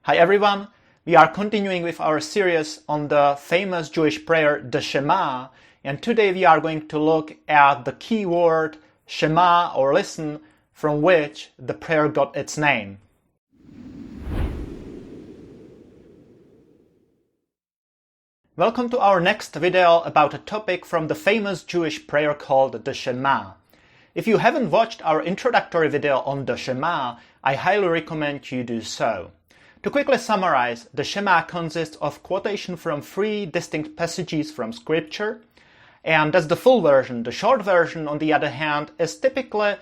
Hi everyone, we are continuing with our series on the famous Jewish prayer, the Shema, and today we are going to look at the key word Shema or listen, from which the prayer got its name. Welcome to our next video about a topic from the famous Jewish prayer called the Shema. If you haven't watched our introductory video on the Shema, I highly recommend you do so. To quickly summarize, the Shema consists of quotation from 3 distinct passages from Scripture, and that's the full version. The short version, on the other hand, is typically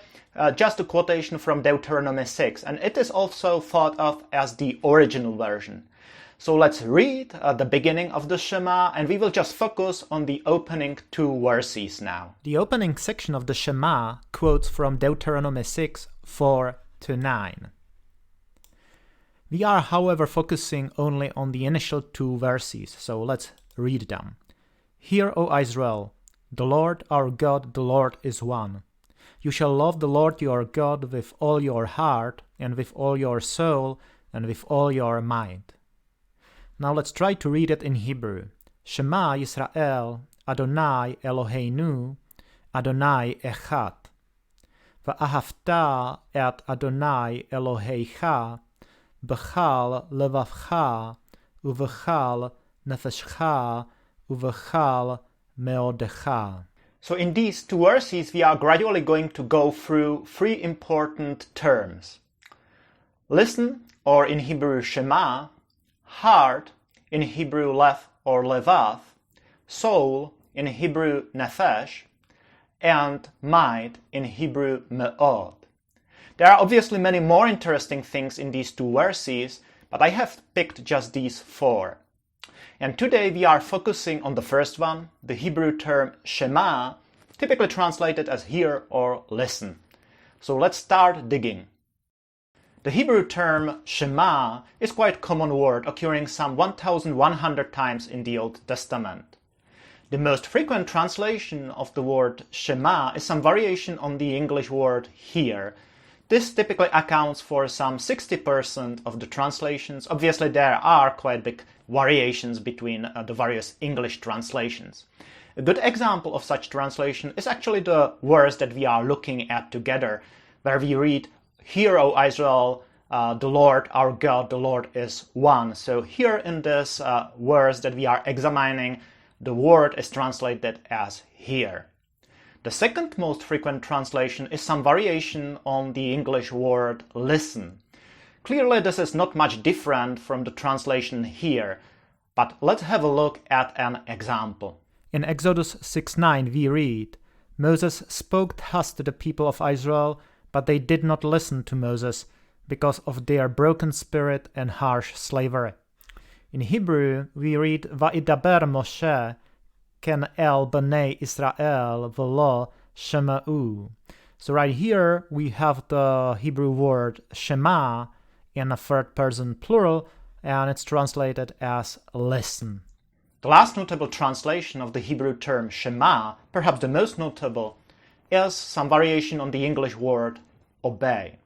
just a quotation from Deuteronomy 6, and it is also thought of as the original version. So let's read the beginning of the Shema, and we will just focus on the opening 2 verses now. The opening section of the Shema quotes from Deuteronomy 6, 4-9. We are, however, focusing only on the initial 2 verses, so let's read them. Hear, O Israel, the Lord our God, the Lord is one. You shall love the Lord your God with all your heart, and with all your soul, and with all your might. Now let's try to read it in Hebrew. Shema Yisrael, Adonai Eloheinu, Adonai Echad. Va'ahavta et Adonai Eloheicha, b'chal levavcha, uv'chal nefeshcha, uv'chal meodecha. So in these 2 verses, we are gradually going to go through 3 important terms. Listen, or in Hebrew Shema, heart, in Hebrew lev or levav, soul, in Hebrew nefesh, and might, in Hebrew me'od. There are obviously many more interesting things in these 2 verses, but I have picked just these 4. And today we are focusing on the first one, the Hebrew term Shema, typically translated as hear or listen. So let's start digging. The Hebrew term Shema is quite a common word, occurring some 1,100 times in the Old Testament. The most frequent translation of the word Shema is some variation on the English word hear. This typically accounts for some 60% of the translations. Obviously, there are quite big variations between the various English translations. A good example of such translation is actually the verse that we are looking at together, where we read, Hear, O Israel, the Lord our God, the Lord is one. So here in this verse that we are examining, the word is translated as hear. The second most frequent translation is some variation on the English word listen. Clearly this is not much different from the translation here, but let's have a look at an example. In Exodus 6:9 we read, Moses spoke thus to the people of Israel, but they did not listen to Moses because of their broken spirit and harsh slavery. In Hebrew we read, Va'idaber Moshe ken el b'nei Israel v'lo shema'u. So right here we have the Hebrew word Shema in a 3rd person plural, and it's translated as listen. The last notable translation of the Hebrew term Shema, perhaps the most notable, is some variation on the English word obey.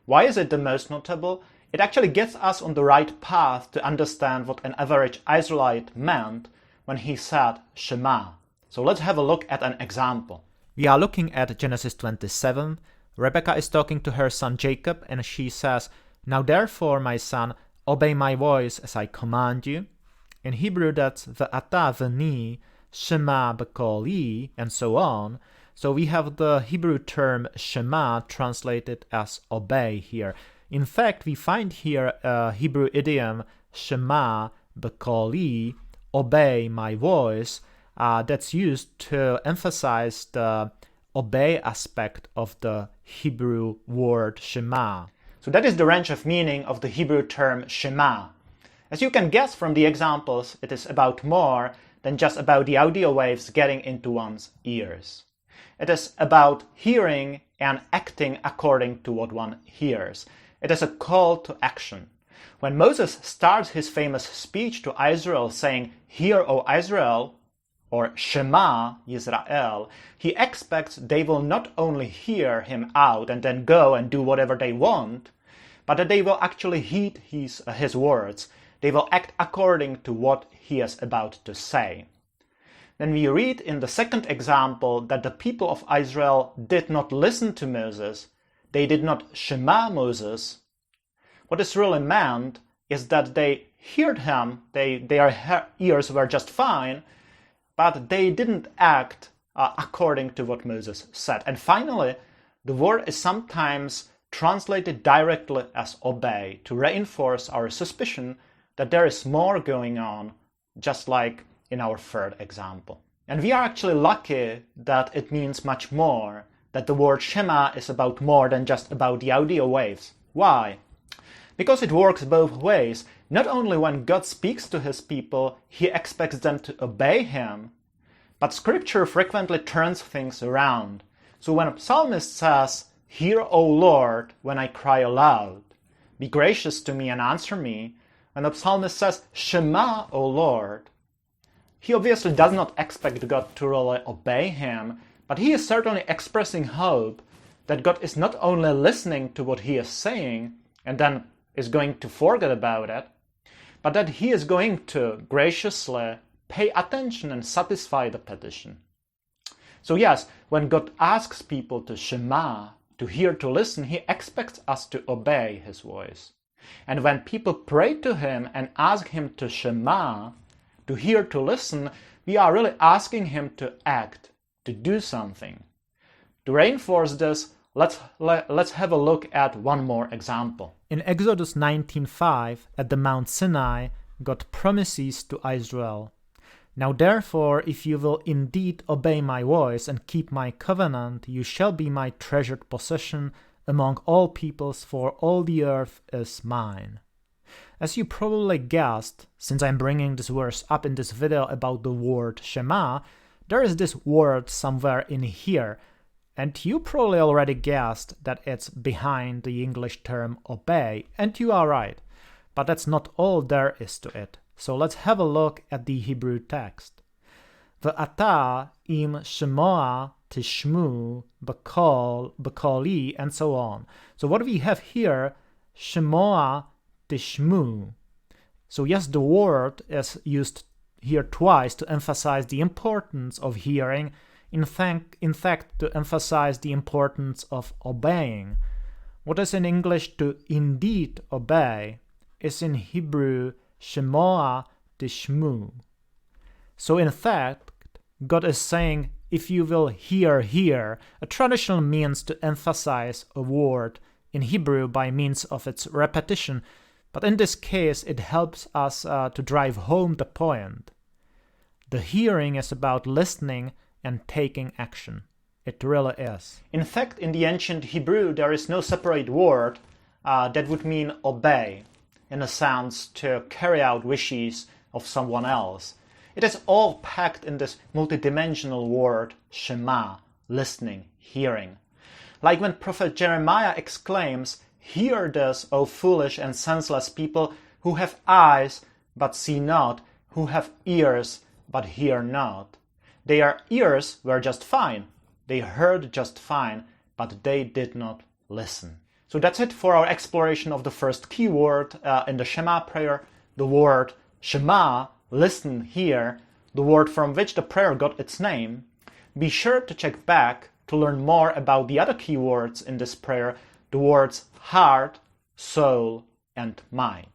Why is it the most notable? It actually gets us on the right path to understand what an average Israelite meant when he said Shema. So let's have a look at an example. We are looking at Genesis 27. Rebekah is talking to her son Jacob, and she says, Now therefore, my son, obey my voice as I command you. In Hebrew that's ve'ata v'ni, Shema b'koli, and so on. So we have the Hebrew term Shema translated as obey here. In fact, we find here a Hebrew idiom, Shema b'koli, obey my voice, that's used to emphasize the obey aspect of the Hebrew word Shema. So that is the range of meaning of the Hebrew term Shema. As you can guess from the examples, it is about more than just about the audio waves getting into one's ears. It is about hearing and acting according to what one hears. It is a call to action. When Moses starts his famous speech to Israel saying, Hear, O Israel, or Shema Yisrael, he expects they will not only hear him out and then go and do whatever they want, but that they will actually heed his words. They will act according to what he is about to say. Then we read in the second example that the people of Israel did not listen to Moses. They did not Shema Moses. What is really meant is that they heard him, their ears were just fine, but they didn't act according to what Moses said. And finally, the word is sometimes translated directly as obey, to reinforce our suspicion that there is more going on, just like in our third example. And we are actually lucky that it means much more, that the word Shema is about more than just about the audio waves. Why? Because it works both ways. Not only when God speaks to his people, he expects them to obey him, but Scripture frequently turns things around. So when a psalmist says, "Hear, O Lord, when I cry aloud, be gracious to me and answer me," when the psalmist says, "Shema, O Lord," he obviously does not expect God to really obey him, but he is certainly expressing hope that God is not only listening to what he is saying and then is going to forget about it, but that he is going to graciously pay attention and satisfy the petition. So yes, when God asks people to Shema, to hear, to listen, he expects us to obey his voice. And when people pray to him and ask him to Shema, to hear, to listen, we are really asking him to act, to do something. To reinforce this, let's have a look at one more example. In Exodus 19:5, at the Mount Sinai, God promises to Israel, "Now therefore, if you will indeed obey my voice and keep my covenant, you shall be my treasured possession among all peoples, for all the earth is mine." As you probably guessed, since I'm bringing this verse up in this video about the word Shema, there is this word somewhere in here, and you probably already guessed that it's behind the English term obey, and you are right. But that's not all there is to it. So let's have a look at the Hebrew text. V'ata im shemoa tishmu b'koli, and so on. So what we have here, shemoa tishmu. So yes, the word is used here twice to emphasize the importance of hearing, in fact to emphasize the importance of obeying. What is in English to indeed obey is in Hebrew shemoa tishmu. So in fact, God is saying, if you will hear, a traditional means to emphasize a word in Hebrew by means of its repetition, but in this case it helps us to drive home the point. The hearing is about listening and taking action. It really is. In fact, in the ancient Hebrew, there is no separate word that would mean obey, in a sense to carry out wishes of someone else. It is all packed in this multidimensional word, Shema, listening, hearing. Like when Prophet Jeremiah exclaims, "Hear this, O foolish and senseless people, who have eyes but see not, who have ears but hear not." Their ears were just fine. They heard just fine, but they did not listen. So that's it for our exploration of the first key word in the Shema prayer, the word Shema, listen, hear, the word from which the prayer got its name. Be sure to check back to learn more about the other key words in this prayer, the words heart, soul, and mind.